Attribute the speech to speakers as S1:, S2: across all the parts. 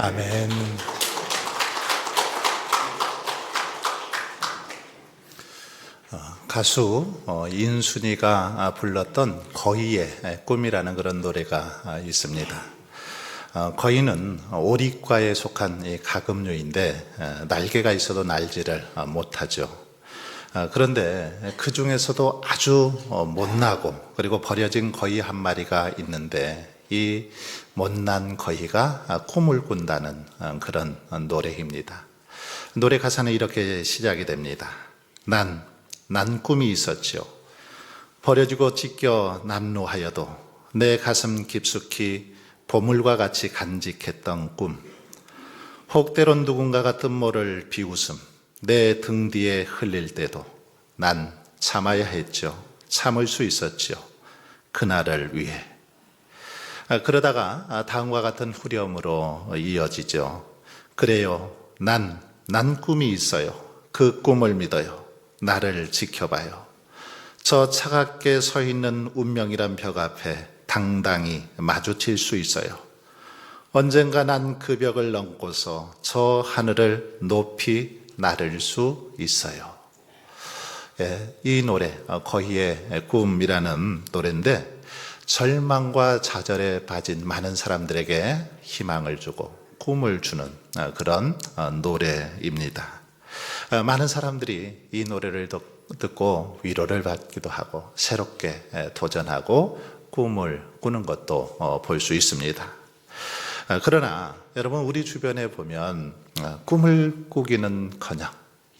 S1: 아멘. 가수 인순이가 불렀던 거위의 꿈이라는 그런 노래가 있습니다. 거위는 오리과에 속한 이 가금류인데 날개가 있어도 날지를 못하죠. 그런데 그 중에서도 아주 못나고 그리고 버려진 거위 한 마리가 있는데 이 못난 거위가 꿈을 꾼다는 그런 노래입니다. 노래 가사는 이렇게 시작이 됩니다. 난 꿈이 있었지요. 버려지고 찢겨 남루하여도 내 가슴 깊숙이 보물과 같이 간직했던 꿈. 혹 때론 누군가가 뜬모를 비웃음 내 등 뒤에 흘릴 때도 난 참아야 했죠. 참을 수 있었지요. 그날을 위해. 그러다가 다음과 같은 후렴으로 이어지죠. 그래요. 난 꿈이 있어요. 그 꿈을 믿어요. 나를 지켜봐요. 저 차갑게 서 있는 운명이란 벽 앞에 당당히 마주칠 수 있어요. 언젠가 난 그 벽을 넘고서 저 하늘을 높이 나를 수 있어요. 이 노래 거위의 꿈이라는 노래인데 절망과 좌절에 빠진 많은 사람들에게 희망을 주고 꿈을 주는 그런 노래입니다. 많은 사람들이 이 노래를 듣고 위로를 받기도 하고 새롭게 도전하고 꿈을 꾸는 것도 볼 수 있습니다. 그러나 여러분 우리 주변에 보면 꿈을 꾸기는커녕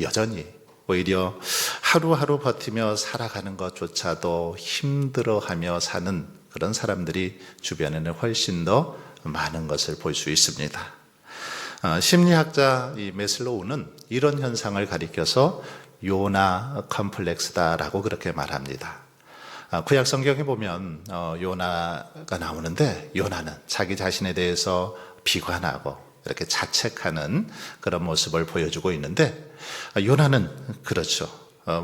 S1: 여전히 오히려 하루하루 버티며 살아가는 것조차도 힘들어하며 사는 그런 사람들이 주변에는 훨씬 더 많은 것을 볼 수 있습니다. 심리학자 이 메슬로우는 이런 현상을 가리켜서 요나 컴플렉스다라고 그렇게 말합니다. 구약 성경에 보면 요나가 나오는데 요나는 자기 자신에 대해서 비관하고 이렇게 자책하는 그런 모습을 보여주고 있는데 요나는 그렇죠.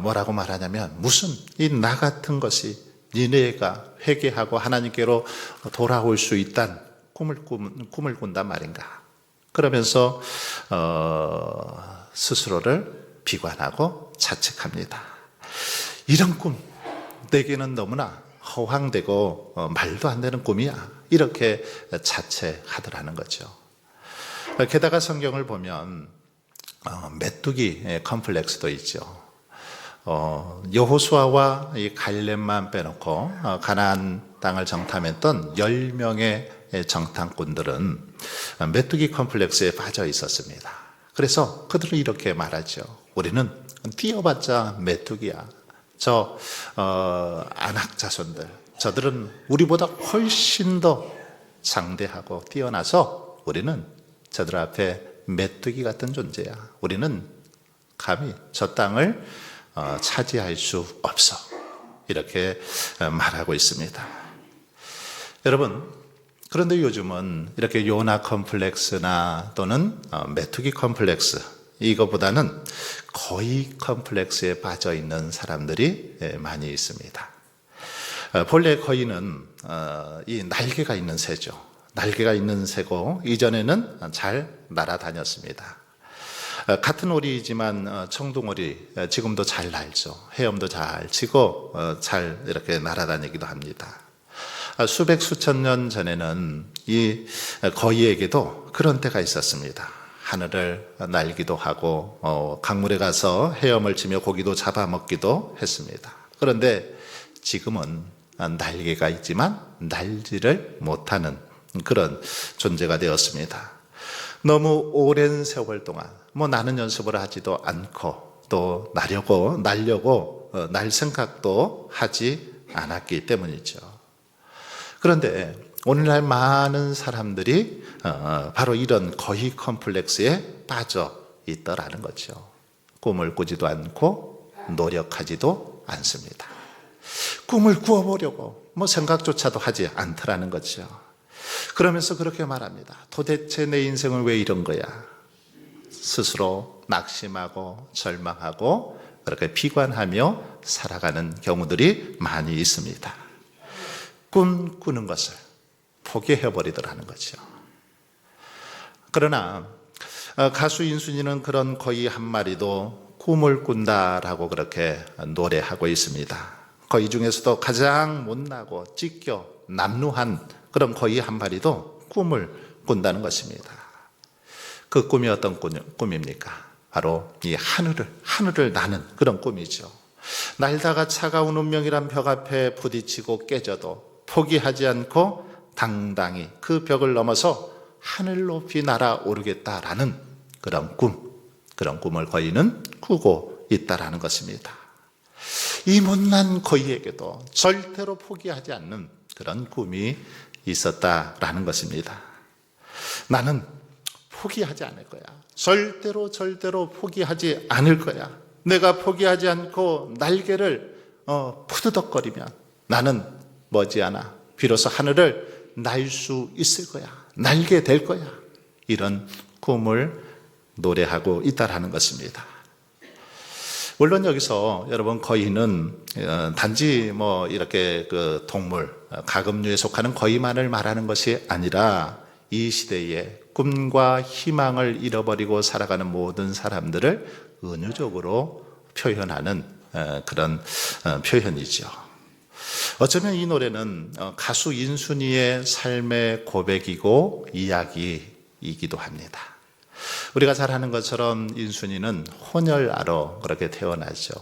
S1: 뭐라고 말하냐면 무슨 이 나 같은 것이 니네가 회개하고 하나님께로 돌아올 수 있단 꿈을 꾼단 말인가. 그러면서 스스로를 비관하고 자책합니다. 이런 꿈 내게는 너무나 허황되고 말도 안 되는 꿈이야. 이렇게 자책하더라는 거죠. 게다가 성경을 보면 메뚜기 컴플렉스도 있죠. 여호수아와 이 갈렙만 빼놓고 가나안 땅을 정탐했던 10명의 정탐꾼들은 메뚜기 컴플렉스에 빠져 있었습니다. 그래서 그들은 이렇게 말하죠. 우리는 뛰어봤자 메뚜기야. 저 안악 자손들, 저들은 우리보다 훨씬 더 장대하고 뛰어나서 우리는 저들 앞에 메뚜기 같은 존재야. 우리는 감히 저 땅을 차지할 수 없어. 이렇게 말하고 있습니다. 여러분, 그런데 요즘은 이렇게 요나 컴플렉스나 또는 메뚜기 컴플렉스, 이거보다는 거위 컴플렉스에 빠져 있는 사람들이 많이 있습니다. 본래 거위는 이 날개가 있는 새죠. 날개가 있는 새고 이전에는 잘 날아다녔습니다. 같은 오리이지만 청둥오리 지금도 잘 날죠. 헤엄도 잘 치고 잘 이렇게 날아다니기도 합니다. 수백 수천 년 전에는 이 거위에게도 그런 때가 있었습니다. 하늘을 날기도 하고 강물에 가서 헤엄을 치며 고기도 잡아먹기도 했습니다. 그런데 지금은 날개가 있지만 날지를 못하는 그런 존재가 되었습니다. 너무 오랜 세월 동안 나는 연습을 하지도 않고 또 날려고 날 생각도 하지 않았기 때문이죠. 그런데 오늘날 많은 사람들이 바로 이런 거위 컴플렉스에 빠져 있더라는 거죠. 꿈을 꾸지도 않고 노력하지도 않습니다. 꿈을 꾸어보려고 생각조차도 하지 않더라는 거죠. 그러면서 그렇게 말합니다. 도대체 내 인생은 왜 이런 거야? 스스로 낙심하고 절망하고 그렇게 비관하며 살아가는 경우들이 많이 있습니다. 꿈꾸는 것을 포기해버리더라는 거죠. 그러나 가수 인순이는 그런 거의 한 마리도 꿈을 꾼다라고 그렇게 노래하고 있습니다. 거의 중에서도 가장 못나고 찢겨 남루한 그런 거의 한 마리도 꿈을 꾼다는 것입니다. 그 꿈이 어떤 꿈입니까? 바로 이 하늘을 나는 그런 꿈이죠. 날다가 차가운 운명이란 벽 앞에 부딪히고 깨져도 포기하지 않고 당당히 그 벽을 넘어서 하늘 높이 날아오르겠다라는 그런 꿈을 거인은 꾸고 있다라는 것입니다. 이 못난 거인에게도 절대로 포기하지 않는 그런 꿈이 있었다라는 것입니다. 나는 포기하지 않을 거야. 절대로 포기하지 않을 거야. 내가 포기하지 않고 날개를 푸드덕거리면 나는 머지않아 비로소 하늘을 날 수 있을 거야. 날게 될 거야. 이런 꿈을 노래하고 있다라는 것입니다. 물론 여기서 여러분 거인은 단지 이렇게 그 동물, 가금류에 속하는 거인만을 말하는 것이 아니라 이 시대에 꿈과 희망을 잃어버리고 살아가는 모든 사람들을 은유적으로 표현하는 그런 표현이죠. 어쩌면 이 노래는 가수 인순이의 삶의 고백이고 이야기이기도 합니다. 우리가 잘 아는 것처럼 인순이는 혼혈아로 그렇게 태어나죠.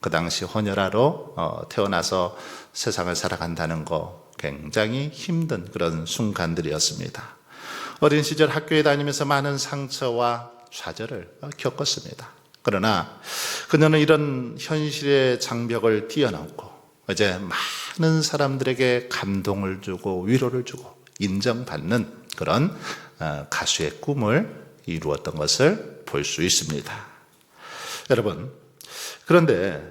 S1: 그 당시 혼혈아로 태어나서 세상을 살아간다는 거 굉장히 힘든 그런 순간들이었습니다. 어린 시절 학교에 다니면서 많은 상처와 좌절을 겪었습니다. 그러나 그녀는 이런 현실의 장벽을 뛰어넘고 이제 많은 사람들에게 감동을 주고 위로를 주고 인정받는 그런 가수의 꿈을 이루었던 것을 볼 수 있습니다. 여러분, 그런데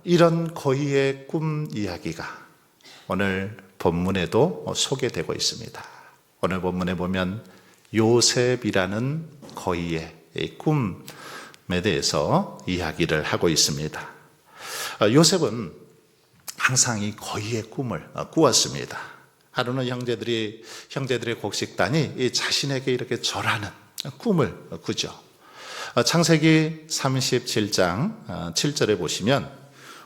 S1: 이런 거인의 꿈 이야기가 오늘 본문에도 소개되고 있습니다. 오늘 본문에 보면 요셉이라는 거인의 꿈에 대해서 이야기를 하고 있습니다. 요셉은 항상 이 거인의 꿈을 꾸었습니다. 하루는 형제들의 곡식단이 자신에게 이렇게 절하는 꿈을 꾸죠. 창세기 37장 7절에 보시면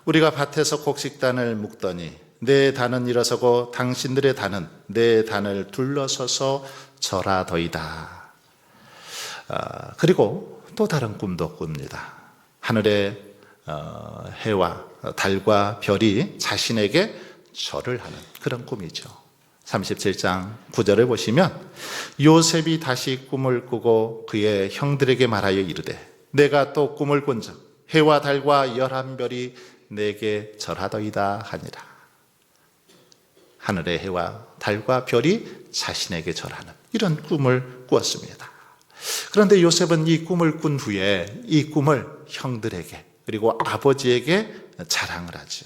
S1: 우리가 밭에서 곡식단을 묶더니 내 단은 일어서고 당신들의 단은 내 단을 둘러서서 절하더이다. 그리고 또 다른 꿈도 꿉니다. 하늘의 해와 달과 별이 자신에게 절을 하는 그런 꿈이죠. 37장 9절을 보시면 요셉이 다시 꿈을 꾸고 그의 형들에게 말하여 이르되 내가 또 꿈을 꾼적 해와 달과 11별이 내게 절하더이다 하니라. 하늘의 해와 달과 별이 자신에게 절하는 이런 꿈을 꾸었습니다. 그런데 요셉은 이 꿈을 꾼 후에 이 꿈을 형들에게 그리고 아버지에게 자랑을 하죠.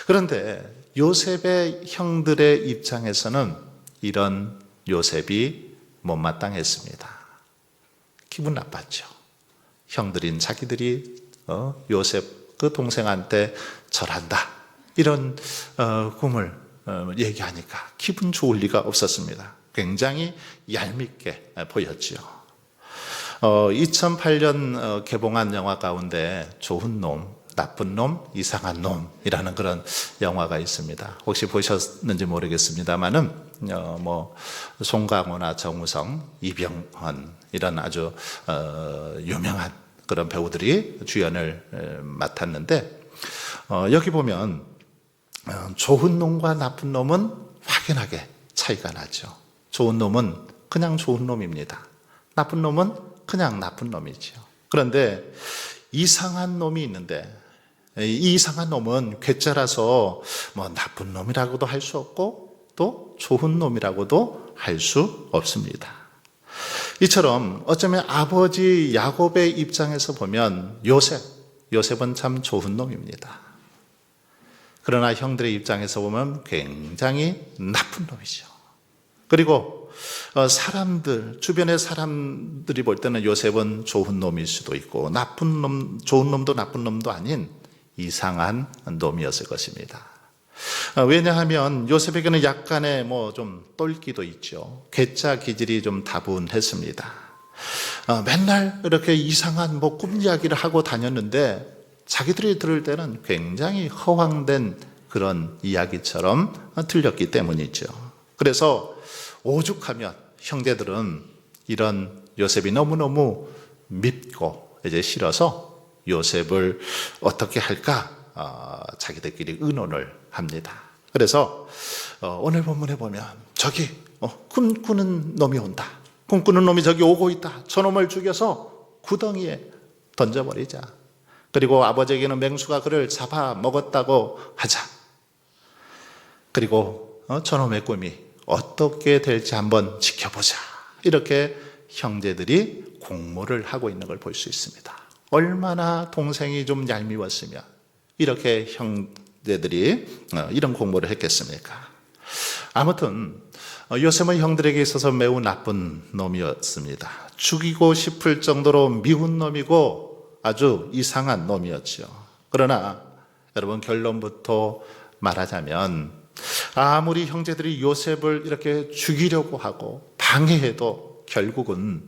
S1: 그런데 요셉의 형들의 입장에서는 이런 요셉이 못마땅했습니다. 기분 나빴죠. 형들인 자기들이 요셉 그 동생한테 절한다 이런 꿈을 얘기하니까 기분 좋을 리가 없었습니다. 굉장히 얄밉게 보였죠. 2008년 개봉한 영화 가운데 좋은 놈, 나쁜 놈, 이상한 놈이라는 그런 영화가 있습니다. 혹시 보셨는지 모르겠습니다만은 송강호나 정우성, 이병헌 이런 아주 유명한 그런 배우들이 주연을 맡았는데 여기 보면 좋은 놈과 나쁜 놈은 확연하게 차이가 나죠. 좋은 놈은 그냥 좋은 놈입니다. 나쁜 놈은 그냥 나쁜 놈이죠. 그런데 이상한 놈이 있는데 이 이상한 놈은 괴짜라서 나쁜 놈이라고도 할 수 없고 또 좋은 놈이라고도 할 수 없습니다. 이처럼 어쩌면 아버지 야곱의 입장에서 보면 요셉은 참 좋은 놈입니다. 그러나 형들의 입장에서 보면 굉장히 나쁜 놈이죠. 그리고 주변의 사람들이 볼 때는 요셉은 좋은 놈일 수도 있고 좋은 놈도 나쁜 놈도 아닌 이상한 놈이었을 것입니다. 왜냐하면 요셉에게는 약간의 좀 똘끼도 있죠. 괴짜 기질이 좀 다분했습니다. 맨날 이렇게 이상한 꿈 이야기를 하고 다녔는데 자기들이 들을 때는 굉장히 허황된 그런 이야기처럼 들렸기 때문이죠. 그래서 오죽하면 형제들은 이런 요셉이 너무너무 밉고 이제 싫어서 요셉을 어떻게 할까 자기들끼리 의논을 합니다. 그래서 오늘 본문에 보면 저기 꿈꾸는 놈이 온다. 꿈꾸는 놈이 저기 오고 있다. 저놈을 죽여서 구덩이에 던져버리자. 그리고 아버지에게는 맹수가 그를 잡아 먹었다고 하자. 그리고 저놈의 꿈이 어떻게 될지 한번 지켜보자. 이렇게 형제들이 공모를 하고 있는 걸 볼 수 있습니다. 얼마나 동생이 좀 얄미웠으면 이렇게 형제들이 이런 공모를 했겠습니까? 아무튼 요셉은 형들에게 있어서 매우 나쁜 놈이었습니다. 죽이고 싶을 정도로 미운 놈이고 아주 이상한 놈이었죠. 그러나 여러분 결론부터 말하자면 아무리 형제들이 요셉을 이렇게 죽이려고 하고 방해해도 결국은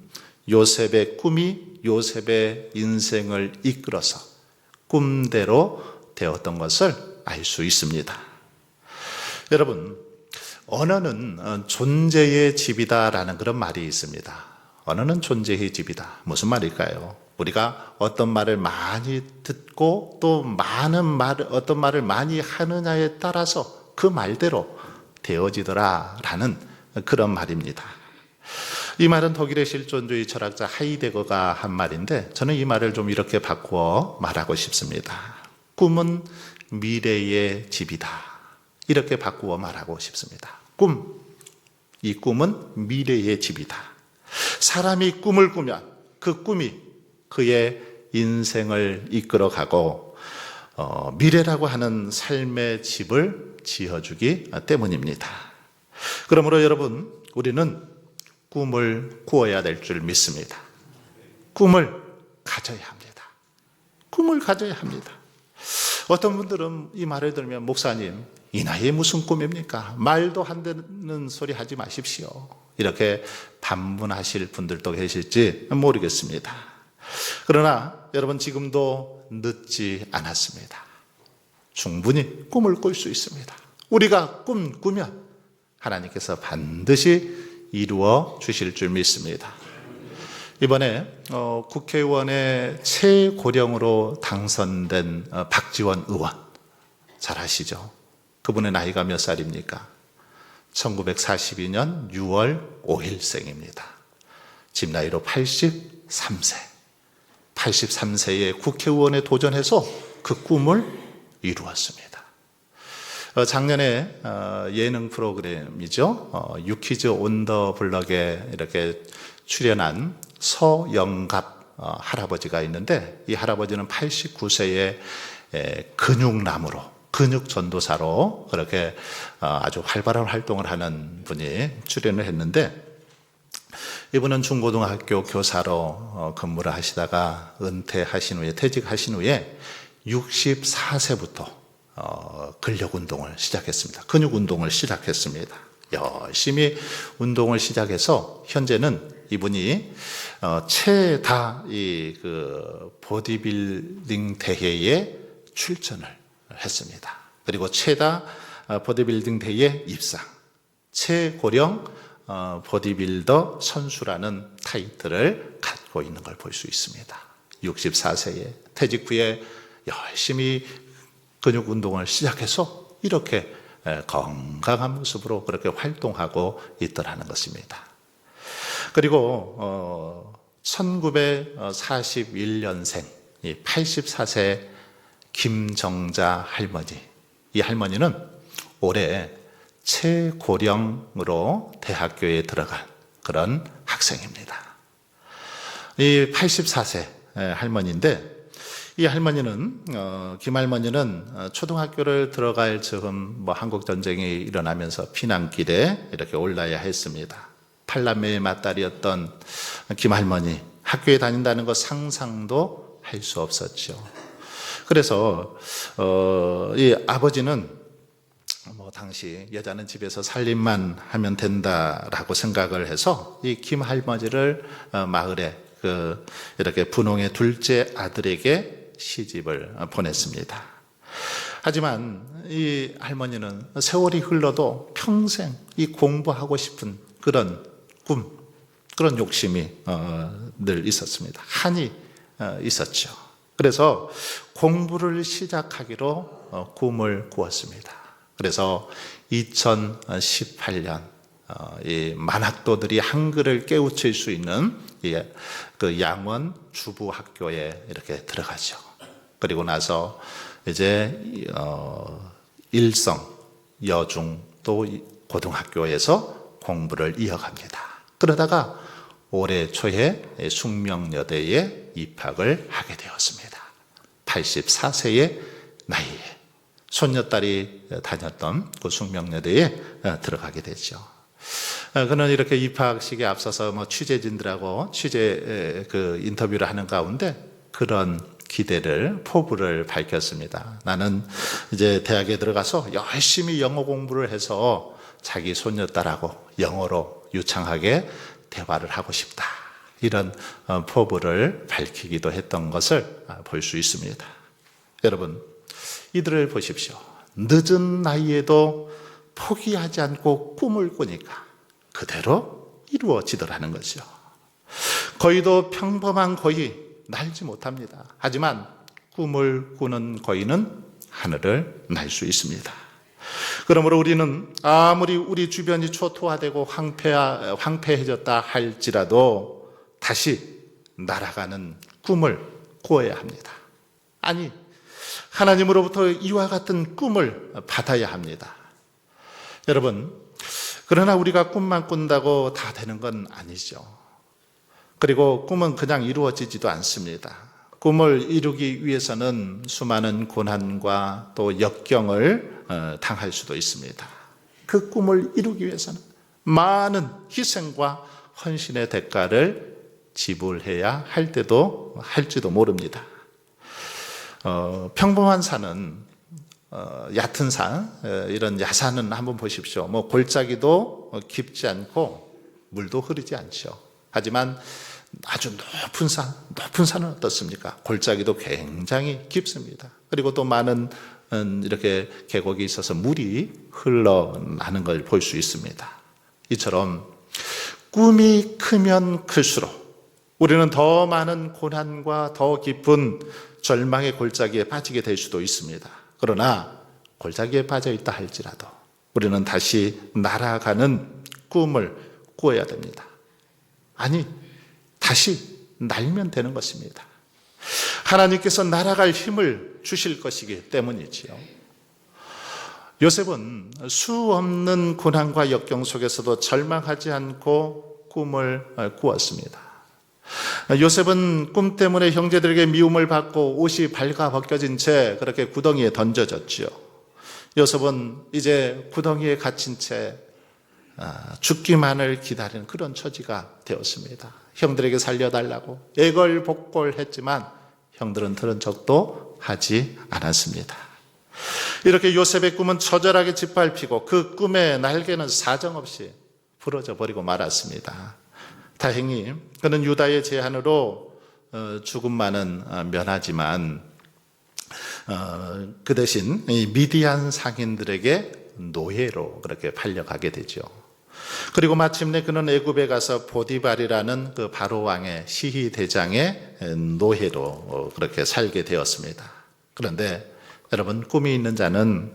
S1: 요셉의 꿈이 요셉의 인생을 이끌어서 꿈대로 되었던 것을 알 수 있습니다. 여러분, 언어는 존재의 집이다라는 그런 말이 있습니다. 언어는 존재의 집이다. 무슨 말일까요? 우리가 어떤 말을 많이 듣고 또 어떤 말을 많이 하느냐에 따라서 그 말대로 되어지더라라는 그런 말입니다. 이 말은 독일의 실존주의 철학자 하이데거가 한 말인데 저는 이 말을 좀 이렇게 바꾸어 말하고 싶습니다. 꿈은 미래의 집이다. 이렇게 바꾸어 말하고 싶습니다. 이 꿈은 미래의 집이다. 사람이 꿈을 꾸면 그 꿈이 그의 인생을 이끌어가고 미래라고 하는 삶의 집을 지어주기 때문입니다. 그러므로 여러분, 우리는 꿈을 꾸어야 될 줄 믿습니다. 꿈을 가져야 합니다. 꿈을 가져야 합니다. 어떤 분들은 이 말을 들으면 목사님, 이 나이에 무슨 꿈입니까? 말도 안 되는 소리 하지 마십시오. 이렇게 반문하실 분들도 계실지 모르겠습니다. 그러나 여러분 지금도 늦지 않았습니다. 충분히 꿈을 꿀 수 있습니다. 우리가 꾸면 하나님께서 반드시 이루어 주실 줄 믿습니다. 이번에 국회의원의 최고령으로 당선된 박지원 의원 잘 아시죠? 그분의 나이가 몇 살입니까? 1942년 6월 5일생입니다. 지금 나이로 83세. 83세의 국회의원에 도전해서 그 꿈을 이루었습니다. 작년에 예능 프로그램이죠. 유키즈 온 더 블럭에 이렇게 출연한 서영갑 할아버지가 있는데 이 할아버지는 89세의 근육남으로 근육 전도사로 그렇게 아주 활발한 활동을 하는 분이 출연을 했는데 이분은 중고등학교 교사로 근무를 하시다가 은퇴하신 후에 퇴직하신 후에 64세부터 근력 운동을 시작했습니다. 근육 운동을 시작했습니다. 열심히 운동을 시작해서 현재는 이분이 최다 보디빌딩 대회에 출전을 했습니다. 그리고 최다 보디빌딩 대회에 입상, 최고령 보디빌더 선수라는 타이틀을 갖고 있는 걸 볼 수 있습니다. 64세에 퇴직 후에 열심히 근육 운동을 시작해서 이렇게 건강한 모습으로 그렇게 활동하고 있더라는 것입니다. 그리고 1941년생 84세 김정자 할머니, 이 할머니는 올해 최고령으로 대학교에 들어간 그런 학생입니다. 이 84세 할머니인데 이 할머니는 김할머니는 초등학교를 들어갈 즈음 한국 전쟁이 일어나면서 피난길에 이렇게 올라야 했습니다. 팔남매의 맏딸이었던 김할머니 학교에 다닌다는 것 상상도 할 수 없었죠. 그래서 이 아버지는 당시 여자는 집에서 살림만 하면 된다라고 생각을 해서 이 김할머니를 마을에 이렇게 분홍의 둘째 아들에게 시집을 보냈습니다. 하지만 이 할머니는 세월이 흘러도 평생 이 공부하고 싶은 그런 꿈, 그런 욕심이 늘 있었습니다. 한이 있었죠. 그래서 공부를 시작하기로 꿈을 꾸었습니다. 그래서 2018년 이 만학도들이 한글을 깨우칠 수 있는 그 양원 주부학교에 이렇게 들어가죠. 그리고 나서 이제 일성, 여중 또 고등학교에서 공부를 이어갑니다. 그러다가 올해 초에 숙명여대에 입학을 하게 되었습니다. 84세의 나이에 손녀딸이 다녔던 그 숙명여대에 들어가게 되죠. 그는 이렇게 입학식에 앞서서 취재진들하고 취재 인터뷰를 하는 가운데 그런 기대를 포부를 밝혔습니다. 나는 이제 대학에 들어가서 열심히 영어 공부를 해서 자기 손녀딸하고 영어로 유창하게 대화를 하고 싶다. 이런 포부를 밝히기도 했던 것을 볼 수 있습니다. 여러분, 이들을 보십시오. 늦은 나이에도 포기하지 않고 꿈을 꾸니까 그대로 이루어지더라는 거죠. 거의도 평범한 거의 날지 못합니다. 하지만 꿈을 꾸는 거인은 하늘을 날 수 있습니다. 그러므로 우리는 아무리 우리 주변이 초토화되고 황폐해졌다 할지라도 다시 날아가는 꿈을 꾸어야 합니다. 아니, 하나님으로부터 이와 같은 꿈을 받아야 합니다. 여러분, 그러나 우리가 꿈만 꾼다고 다 되는 건 아니죠. 그리고 꿈은 그냥 이루어지지도 않습니다. 꿈을 이루기 위해서는 수많은 고난과 또 역경을 당할 수도 있습니다. 그 꿈을 이루기 위해서는 많은 희생과 헌신의 대가를 지불해야 할지도 모릅니다. 평범한 산은 얕은 산, 이런 야산은 한번 보십시오. 골짜기도 깊지 않고 물도 흐르지 않죠. 하지만 아주 높은 산은 어떻습니까? 골짜기도 굉장히 깊습니다. 그리고 또 많은 이렇게 계곡이 있어서 물이 흘러나는 걸 볼 수 있습니다. 이처럼 꿈이 크면 클수록 우리는 더 많은 고난과 더 깊은 절망의 골짜기에 빠지게 될 수도 있습니다. 그러나 골짜기에 빠져 있다 할지라도 우리는 다시 날아가는 꿈을 꾸어야 됩니다. 아니, 다시 날면 되는 것입니다. 하나님께서 날아갈 힘을 주실 것이기 때문이지요. 요셉은 수 없는 고난과 역경 속에서도 절망하지 않고 꿈을 꾸었습니다. 요셉은 꿈 때문에 형제들에게 미움을 받고 옷이 발가 벗겨진 채 그렇게 구덩이에 던져졌지요. 요셉은 이제 구덩이에 갇힌 채 죽기만을 기다리는 그런 처지가 되었습니다. 형들에게 살려달라고 애걸복걸했지만 형들은 들은 척도 하지 않았습니다. 이렇게 요셉의 꿈은 처절하게 짓밟히고 그 꿈의 날개는 사정없이 부러져 버리고 말았습니다. 다행히 그는 유다의 제한으로 죽음만은 면하지만 그 대신 미디안 상인들에게 노예로 그렇게 팔려가게 되죠. 그리고 마침내 그는 애굽에 가서 보디발이라는 그 바로 왕의 시히 대장의 노예로 그렇게 살게 되었습니다. 그런데 여러분, 꿈이 있는 자는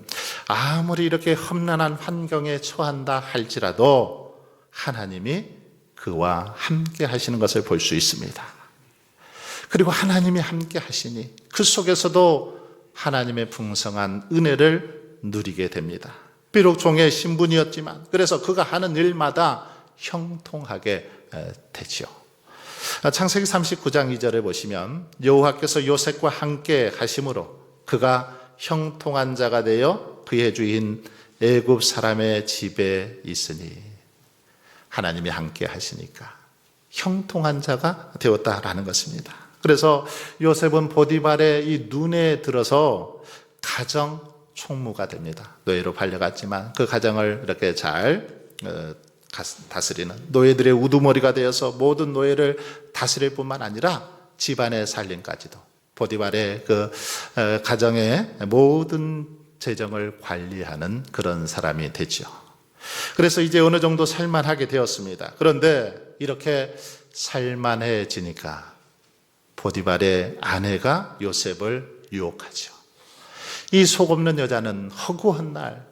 S1: 아무리 이렇게 험난한 환경에 처한다 할지라도 하나님이 그와 함께 하시는 것을 볼 수 있습니다. 그리고 하나님이 함께 하시니 그 속에서도 하나님의 풍성한 은혜를 누리게 됩니다. 비록 종의 신분이었지만 그래서 그가 하는 일마다 형통하게 되죠. 창세기 39장 2절에 보시면 여호와께서 요셉과 함께 하심으로 그가 형통한 자가 되어 그의 주인 애굽 사람의 집에 있으니, 하나님이 함께 하시니까 형통한 자가 되었다라는 것입니다. 그래서 요셉은 보디발의 이 눈에 들어서 가정 총무가 됩니다. 노예로 팔려갔지만 그 가정을 이렇게 잘 다스리는 노예들의 우두머리가 되어서 모든 노예를 다스릴 뿐만 아니라 집안의 살림까지도 보디발의 그 가정의 모든 재정을 관리하는 그런 사람이 되죠. 그래서 이제 어느 정도 살만하게 되었습니다. 그런데 이렇게 살만해지니까 보디발의 아내가 요셉을 유혹하죠. 이 속없는 여자는 허구한 날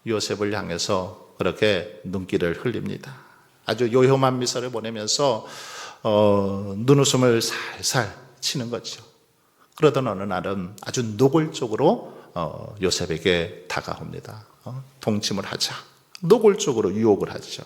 S1: 요셉을 향해서 그렇게 눈길을 흘립니다. 아주 요염한 미소를 보내면서 눈웃음을 살살 치는 거죠. 그러던 어느 날은 아주 노골적으로 요셉에게 다가옵니다. 동침을 하자. 노골적으로 유혹을 하죠.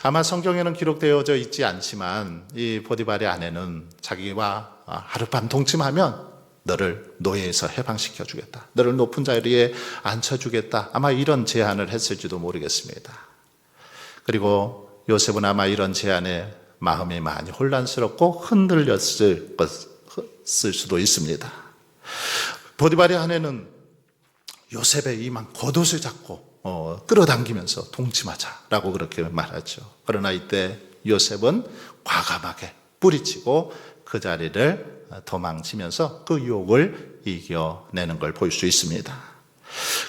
S1: 아마 성경에는 기록되어져 있지 않지만 이 보디발의 아내는 자기와 하룻밤 동침하면 너를 노예에서 해방시켜 주겠다. 너를 높은 자리에 앉혀주겠다. 아마 이런 제안을 했을지도 모르겠습니다. 그리고 요셉은 아마 이런 제안에 마음이 많이 혼란스럽고 흔들렸을 수도 있습니다. 보디발의 아내는 요셉의 이만 겉옷을 잡고 끌어당기면서 동침하자라고 그렇게 말하죠. 그러나 이때 요셉은 과감하게 뿌리치고 그 자리를 도망치면서 그 유혹을 이겨내는 걸 볼 수 있습니다.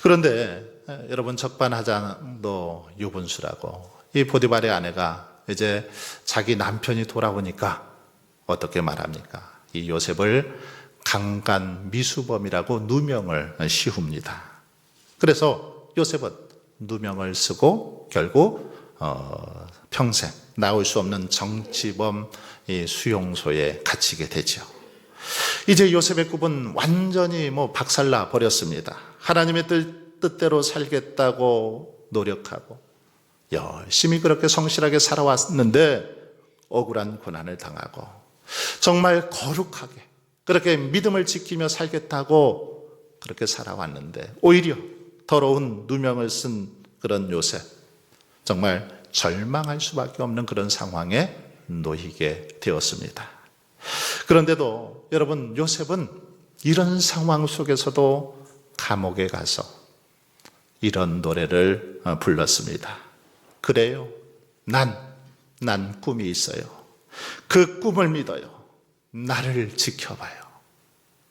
S1: 그런데 여러분 적반하장도 유분수라고 이 보디발의 아내가 이제 자기 남편이 돌아오니까 어떻게 말합니까? 이 요셉을 강간 미수범이라고 누명을 씌웁니다. 그래서 요셉은 누명을 쓰고 결국 평생 나올 수 없는 정치범 수용소에 갇히게 되죠. 이제 요셉의 꿈은 완전히 박살나 버렸습니다. 하나님의 뜻대로 살겠다고 노력하고 열심히 그렇게 성실하게 살아왔는데 억울한 고난을 당하고 정말 거룩하게 그렇게 믿음을 지키며 살겠다고 그렇게 살아왔는데 오히려 더러운 누명을 쓴 그런 요셉, 정말 절망할 수밖에 없는 그런 상황에 놓이게 되었습니다. 그런데도 여러분, 요셉은 이런 상황 속에서도 감옥에 가서 이런 노래를 불렀습니다. 그래요, 난 꿈이 있어요. 그 꿈을 믿어요. 나를 지켜봐요.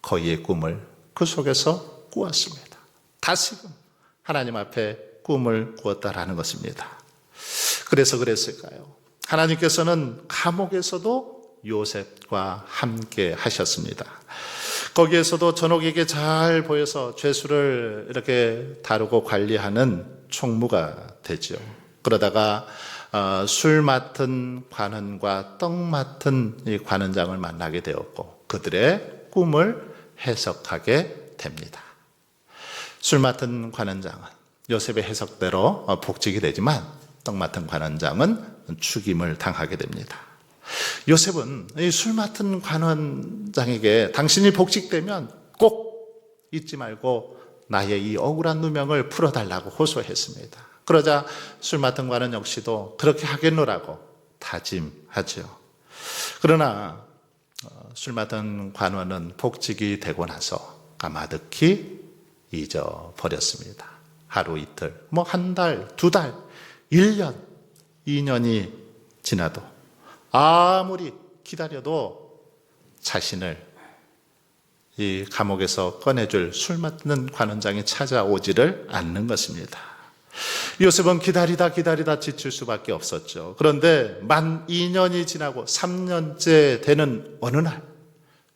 S1: 거기의 꿈을 그 속에서 꾸었습니다. 다시금 하나님 앞에 꿈을 꾸었다라는 것입니다. 그래서 그랬을까요? 하나님께서는 감옥에서도 요셉과 함께 하셨습니다. 거기에서도 전옥에게 잘 보여서 죄수를 이렇게 다루고 관리하는 총무가 되죠. 그러다가 술 맡은 관원과 떡 맡은 이 관원장을 만나게 되었고 그들의 꿈을 해석하게 됩니다. 술 맡은 관원장은 요셉의 해석대로 복직이 되지만 떡 맡은 관원장은 죽임을 당하게 됩니다. 요셉은 이 술 맡은 관원장에게 당신이 복직되면 꼭 잊지 말고 나의 이 억울한 누명을 풀어달라고 호소했습니다. 그러자 술 맡은 관원 역시도 그렇게 하겠노라고 다짐하죠. 그러나 술 맡은 관원은 복직이 되고 나서 까마득히 잊어버렸습니다. 하루 이틀, 한 달, 두 달, 1년, 2년이 지나도 아무리 기다려도 자신을 이 감옥에서 꺼내줄 술 맡는 관원장이 찾아오지를 않는 것입니다. 요셉은 기다리다 지칠 수밖에 없었죠. 그런데 만 2년이 지나고 3년째 되는 어느 날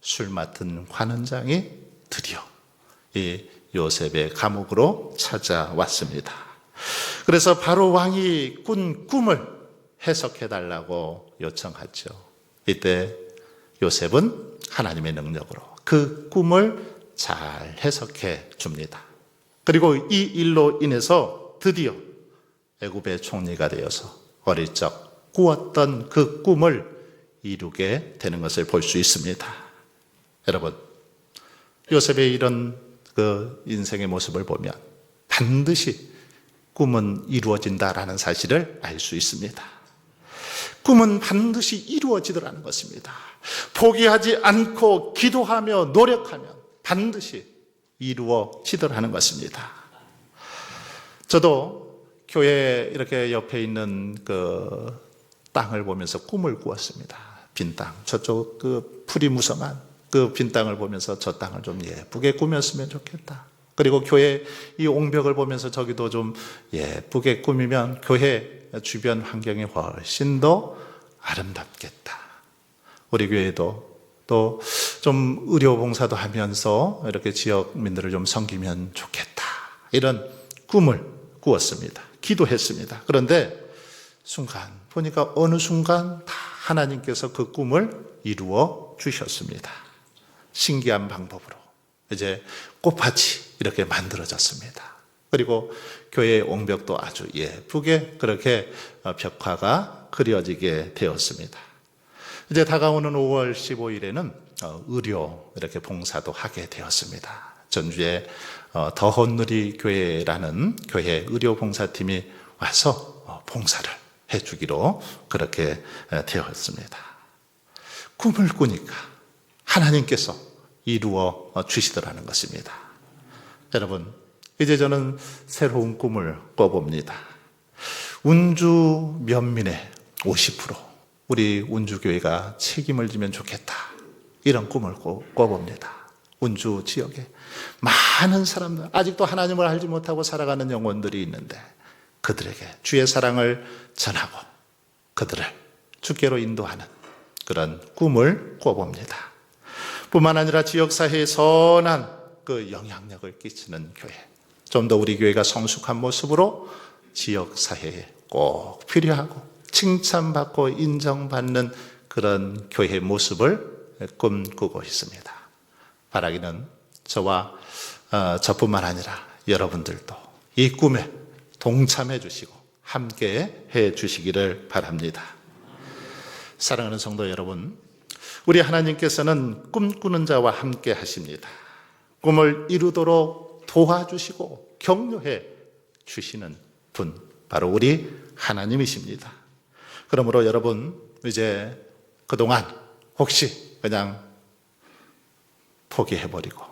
S1: 술 맡은 관원장이 드디어 이 요셉의 감옥으로 찾아왔습니다. 그래서 바로 왕이 꾼 꿈을 해석해달라고 요청하죠. 이때 요셉은 하나님의 능력으로 그 꿈을 잘 해석해 줍니다. 그리고 이 일로 인해서 드디어 애굽의 총리가 되어서 어릴 적 꾸었던 그 꿈을 이루게 되는 것을 볼 수 있습니다. 여러분, 요셉의 이런 그 인생의 모습을 보면 반드시 꿈은 이루어진다라는 사실을 알 수 있습니다. 꿈은 반드시 이루어지더라는 것입니다. 포기하지 않고 기도하며 노력하면 반드시 이루어지더라는 것입니다. 저도 교회 이렇게 옆에 있는 그 땅을 보면서 꿈을 꾸었습니다. 빈 땅, 저쪽 그 풀이 무성한 그 빈 땅을 보면서 저 땅을 좀 예쁘게 꾸몄으면 좋겠다. 그리고 교회 이 옹벽을 보면서 저기도 좀 예쁘게 꾸미면 교회 주변 환경이 훨씬 더 아름답겠다. 우리 교회도 또 좀 의료 봉사도 하면서 이렇게 지역민들을 좀 섬기면 좋겠다. 이런 꿈을 꾸었습니다. 기도했습니다. 그런데 보니까 어느 순간 다 하나님께서 그 꿈을 이루어 주셨습니다. 신기한 방법으로 이제 꽃밭이 이렇게 만들어졌습니다. 그리고 교회의 옹벽도 아주 예쁘게 그렇게 벽화가 그려지게 되었습니다. 이제 다가오는 5월 15일에는 의료 이렇게 봉사도 하게 되었습니다. 전주에 더헌누리 교회라는 교회 의료 봉사팀이 와서 봉사를 해주기로 그렇게 되었습니다. 꿈을 꾸니까 하나님께서 이루어 주시더라는 것입니다. 여러분, 이제 저는 새로운 꿈을 꿔봅니다. 운주 면민의 50% 우리 운주교회가 책임을 지면 좋겠다. 이런 꿈을 꿔봅니다. 운주 지역에 많은 사람들, 아직도 하나님을 알지 못하고 살아가는 영혼들이 있는데 그들에게 주의 사랑을 전하고 그들을 주께로 인도하는 그런 꿈을 꿔봅니다. 뿐만 아니라 지역사회에 선한 그 영향력을 끼치는 교회, 좀 더 우리 교회가 성숙한 모습으로 지역사회에 꼭 필요하고 칭찬받고 인정받는 그런 교회의 모습을 꿈꾸고 있습니다. 바라기는 저와 저뿐만 아니라 여러분들도 이 꿈에 동참해 주시고 함께 해 주시기를 바랍니다. 사랑하는 성도 여러분, 우리 하나님께서는 꿈꾸는 자와 함께 하십니다. 꿈을 이루도록 도와주시고 격려해 주시는 분, 바로 우리 하나님이십니다. 그러므로 여러분, 이제 그동안 혹시 그냥 포기해버리고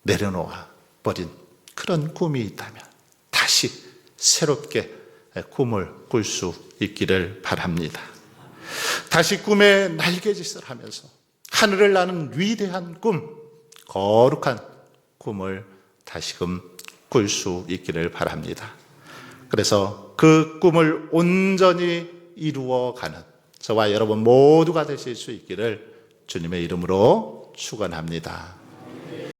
S1: 내려놓아 버린 그런 꿈이 있다면 다시 새롭게 꿈을 꿀 수 있기를 바랍니다. 다시 꿈의 날개짓을 하면서 하늘을 나는 위대한 꿈, 거룩한 꿈을 다시금 꿀 수 있기를 바랍니다. 그래서 그 꿈을 온전히 이루어가는 저와 여러분 모두가 되실 수 있기를 주님의 이름으로 축원합니다.